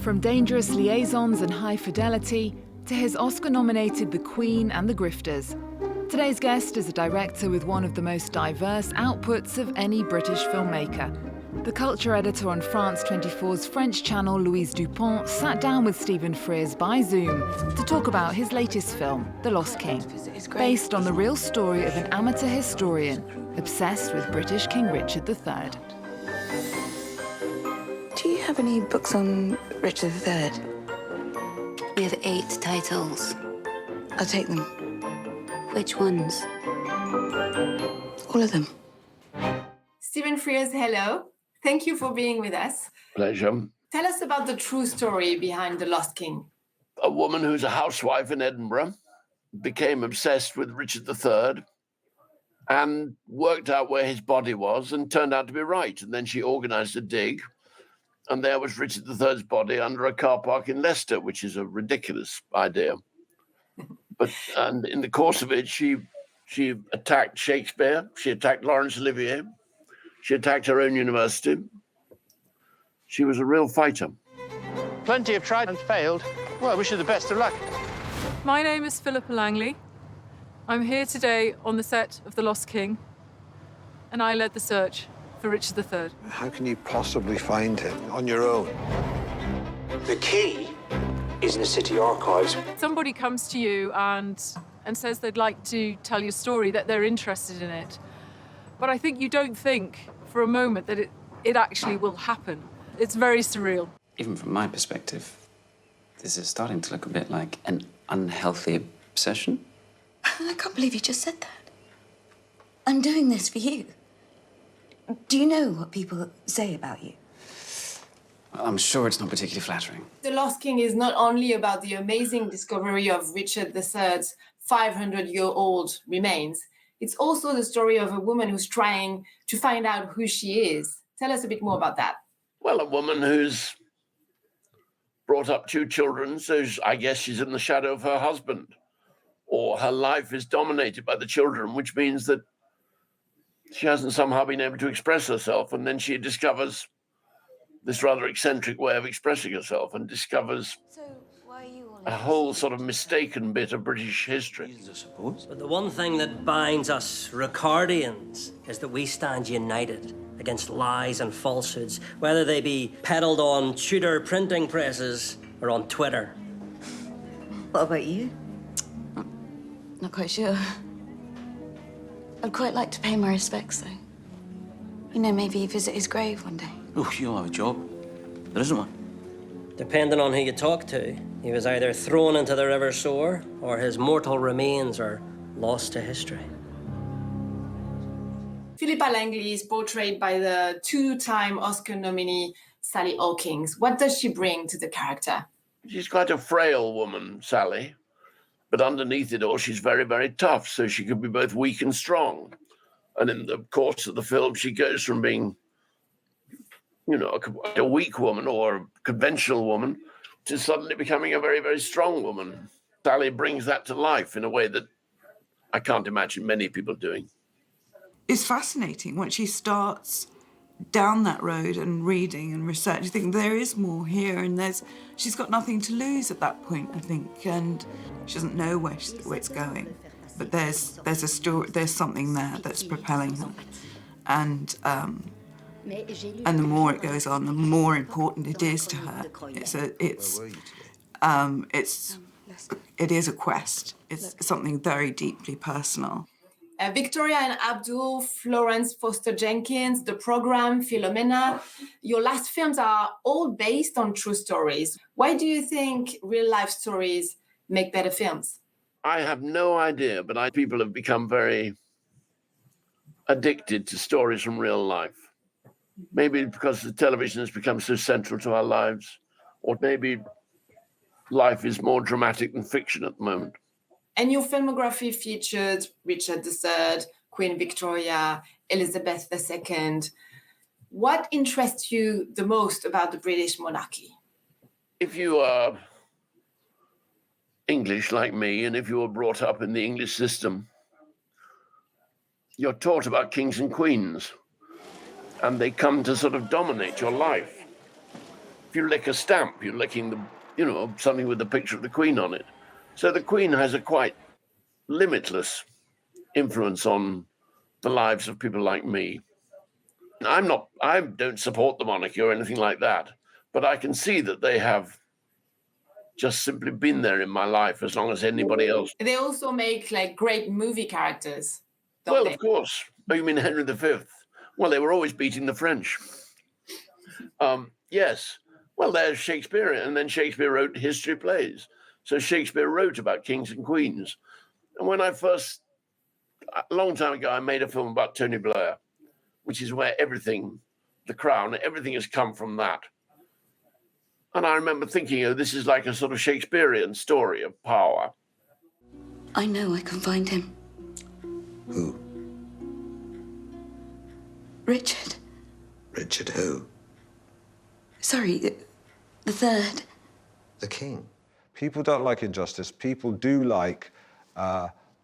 From dangerous Liaisons and High Fidelity to his Oscar-nominated The Queen and The Grifters, today's guest is a director with one of the most diverse outputs of any British filmmaker. The culture editor on France 24's French channel, Louise Dupont, sat down with Stephen Frears by Zoom to talk about his latest film, The Lost King, based on the real story of an amateur historian obsessed with British King Richard III. Do you have any books on Richard III? We have 8 titles. I'll take them. Which ones? All of them. Stephen Frears, hello. Thank you for being with us. Pleasure. Tell us about the true story behind The Lost King. A woman who's a housewife in Edinburgh became obsessed with Richard III and worked out where his body was and turned out to be right. And then she organized a dig, and there was Richard III's body under a car park in Leicester, which is a ridiculous idea. And in the course of it, she attacked Shakespeare, she attacked Laurence Olivier, she attacked her own university. She was a real fighter. Plenty have tried and failed. Well, I wish you the best of luck. My name is Philippa Langley. I'm here today on the set of The Lost King, and I led the search for Richard III. How can you possibly find him on your own? The key is in the city archives. Somebody comes to you and says they'd like to tell your story, that they're interested in it. But I think you don't think for a moment that it actually will happen. It's very surreal. Even from my perspective, this is starting to look a bit like an unhealthy obsession. I can't believe you just said that. I'm doing this for you. Do you know what people say about you? Well, I'm sure it's not particularly flattering. The Lost King is not only about the amazing discovery of Richard III's 500-year-old remains, it's also the story of a woman who's trying to find out who she is. Tell us a bit more about that. Well, a woman who's brought up 2 children, so I guess she's in the shadow of her husband, or her life is dominated by the children, which means that she hasn't somehow been able to express herself, and then she discovers this rather eccentric way of expressing herself and discovers a whole sort of mistaken bit of British history. But the one thing that binds us Ricardians is that we stand united against lies and falsehoods, whether they be peddled on Tudor printing presses or on Twitter. What about you? Not quite sure. I'd quite like to pay my respects, though. You know, maybe visit his grave one day. Oh, you'll have a job. There isn't one. Depending on who you talk to, he was either thrown into the River Soar or his mortal remains are lost to history. Philippa Langley is portrayed by the 2-time Oscar nominee Sally Hawkins. What does she bring to the character? She's quite a frail woman, Sally, but underneath it all, she's very, very tough, so she can be both weak and strong. And in the course of the film, she goes from being, you know, a weak woman or a conventional woman to suddenly becoming a very, very strong woman. Sally brings that to life in a way that I can't imagine many people doing. It's fascinating once she starts down that road and reading and research. You think there is more here, and she's got nothing to lose at that point, I think, and she doesn't know where it's going. But there's a story, there's something there that's propelling her, and the more it goes on, the more important it is to her. It is a quest. It's something very deeply personal. Victoria and Abdul, Florence Foster Jenkins, The Program, Philomena. Your last films are all based on true stories. Why do you think real-life stories make better films? I have no idea, but people have become very addicted to stories from real life. Maybe because the television has become so central to our lives, or maybe life is more dramatic than fiction at the moment. And your filmography featured Richard III, Queen Victoria, Elizabeth II. What interests you the most about the British monarchy? If you are English like me, and if you were brought up in the English system, you're taught about kings and queens, and they come to sort of dominate your life. if you lick a stamp, you're licking something with the picture of the Queen on it. So the Queen has a quite limitless influence on the lives of people like me. I don't support the monarchy or anything like that, but I can see that they have just simply been there in my life as long as anybody else. They also make like great movie characters. Well, of course. Oh, you mean Henry V? Well, they were always beating the French. Yes. Well, there's Shakespeare, and then Shakespeare wrote history plays. So Shakespeare wrote about kings and queens. And when a long time ago, I made a film about Tony Blair, which is where everything, the crown, everything has come from that. And I remember thinking, oh, this is like a sort of Shakespearean story of power. I know I can find him. Who? Richard. Richard who? Sorry, the third. The king. People don't like injustice. People do like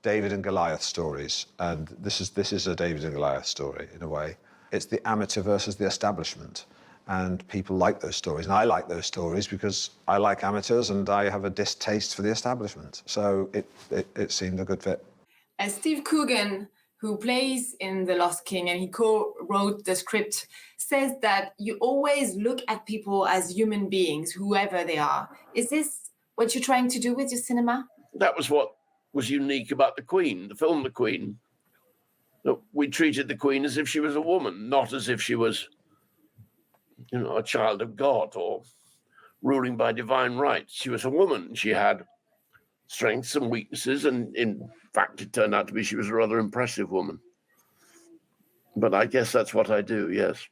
David and Goliath stories, and this is a David and Goliath story in a way. It's the amateur versus the establishment, and people like those stories, and I like those stories because I like amateurs and I have a distaste for the establishment. So it seemed a good fit. As Steve Coogan, who plays in The Lost King and he co-wrote the script, says that you always look at people as human beings, whoever they are. Is this what you're trying to do with your cinema? That was what was unique about the Queen, the film The Queen. We treated the Queen as if she was a woman, not as if she was, a child of God or ruling by divine right. She was a woman. She had strengths and weaknesses, and in fact, it turned out to be she was a rather impressive woman. But I guess that's what I do, yes.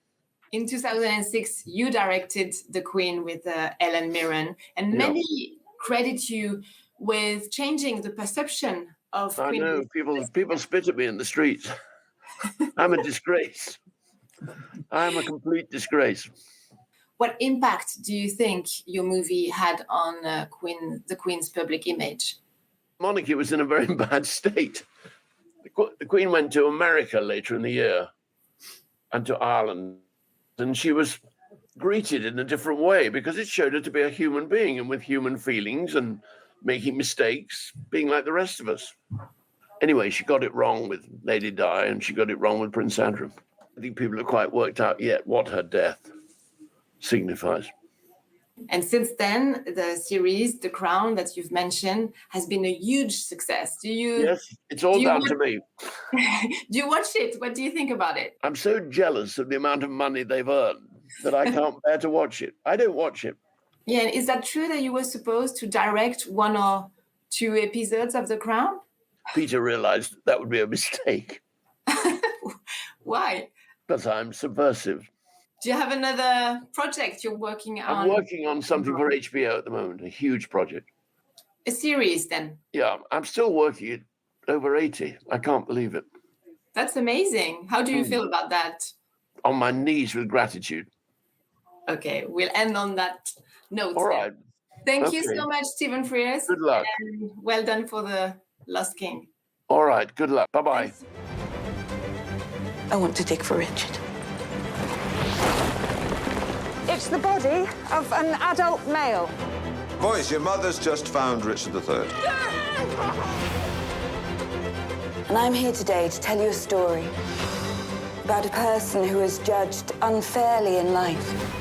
In 2006, you directed The Queen with Ellen Mirren, and many credit you with changing the perception of Queen. I know, people spit at me in the streets. I'm a disgrace. I'm a complete disgrace. What impact do you think your movie had on the Queen's public image? Monarchy was in a very bad state. The Queen went to America later in the year and to Ireland, and she was greeted in a different way because it showed her to be a human being and with human feelings and making mistakes, being like the rest of us. Anyway, she got it wrong with Lady Di and she got it wrong with Prince Andrew. I think people are quite worked out yet what her death signifies. And since then, the series, The Crown, that you've mentioned, has been a huge success. Yes, it's all down to me. Do you watch it? What do you think about it? I'm so jealous of the amount of money they've earned that I can't bear to watch it. I don't watch it. Yeah, and is that true that you were supposed to direct 1 or 2 episodes of The Crown? Peter realized that would be a mistake. Why? Because I'm subversive. Do you have another project you're working on? I'm working on something for HBO at the moment, a huge project. A series, then? Yeah, I'm still working at over 80. I can't believe it. That's amazing. How do you feel about that? On my knees with gratitude. Okay, we'll end on that note. All right. Thank you so much, Stephen Frears. Good luck. And well done for The Lost King. All right, good luck. Bye-bye. Thanks. I want to dig for Richard. It's the body of an adult male. Boys, your mother's just found Richard III. And I'm here today to tell you a story about a person who was judged unfairly in life.